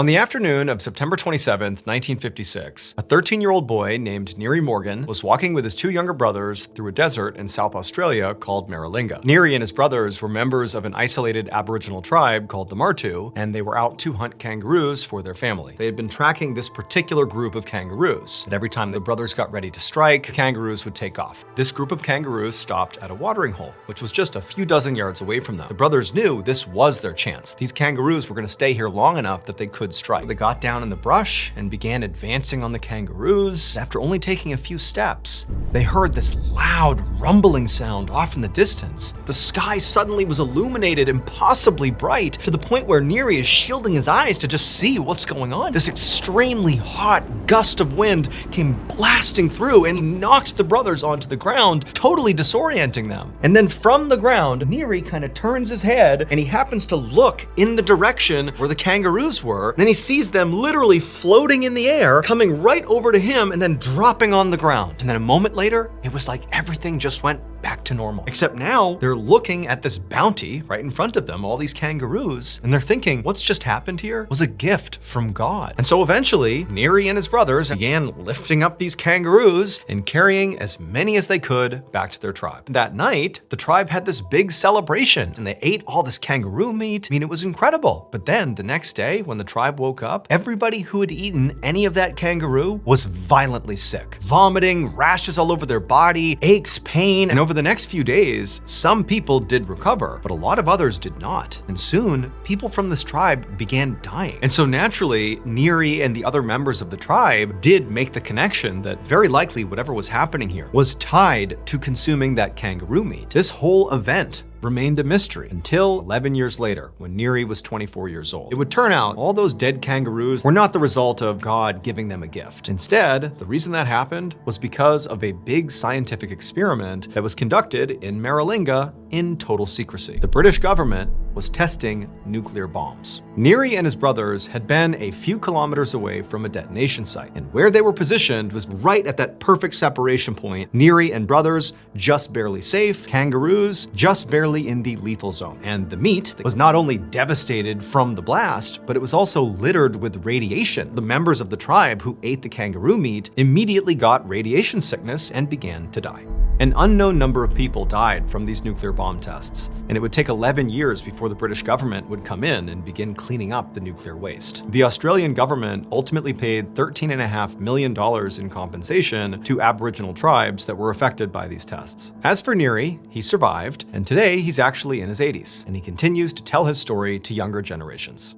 On the afternoon of September 27, 1956, a 13-year-old boy named Neary Morgan was walking with his two younger brothers through a desert in South Australia called Maralinga. Neary and his brothers were members of an isolated Aboriginal tribe called the Martu, and they were out to hunt kangaroos for their family. They had been tracking this particular group of kangaroos, and every time the brothers got ready to strike, the kangaroos would take off. This group of kangaroos stopped at a watering hole, which was just a few dozen yards away from them. The brothers knew this was their chance. These kangaroos were going to stay here long enough that they could strike. They got down in the brush and began advancing on the kangaroos. After only taking a few steps, they heard this loud rumbling sound off in the distance. The sky suddenly was illuminated impossibly bright to the point where Neary is shielding his eyes to just see what's going on. This extremely hot gust of wind came blasting through and knocked the brothers onto the ground, totally disorienting them. And then from the ground, Neary kind of turns his head and he happens to look in the direction where the kangaroos were. Then he sees them literally floating in the air, coming right over to him and then dropping on the ground. And then a moment later, it was like everything just went back to normal. Except now they're looking at this bounty right in front of them, all these kangaroos, and they're thinking, what's just happened here was a gift from God. And so eventually, Neary and his brothers began lifting up these kangaroos and carrying as many as they could back to their tribe. That night, the tribe had this big celebration and they ate all this kangaroo meat. I mean, it was incredible. But then the next day, when the tribe woke up, everybody who had eaten any of that kangaroo was violently sick. Vomiting, rashes all over their body, aches, pain, and over the next few days, some people did recover, but a lot of others did not. And soon, people from this tribe began dying. And so naturally, Neary and the other members of the tribe did make the connection that very likely whatever was happening here was tied to consuming that kangaroo meat. This whole event remained a mystery until 11 years later, when Neary was 24 years old. It would turn out all those dead kangaroos were not the result of God giving them a gift. Instead, the reason that happened was because of a big scientific experiment that was conducted in Maralinga in total secrecy. The British government was testing nuclear bombs. Neary and his brothers had been a few kilometers away from a detonation site, and where they were positioned was right at that perfect separation point. Neary and brothers just barely safe, kangaroos just barely in the lethal zone. And the meat was not only devastated from the blast, but it was also littered with radiation. The members of the tribe who ate the kangaroo meat immediately got radiation sickness and began to die. An unknown number of people died from these nuclear bomb tests, and it would take 11 years before the British government would come in and begin cleaning up the nuclear waste. The Australian government ultimately paid $13.5 million in compensation to Aboriginal tribes that were affected by these tests. As for Neary, he survived, and today he's actually in his 80s, and he continues to tell his story to younger generations.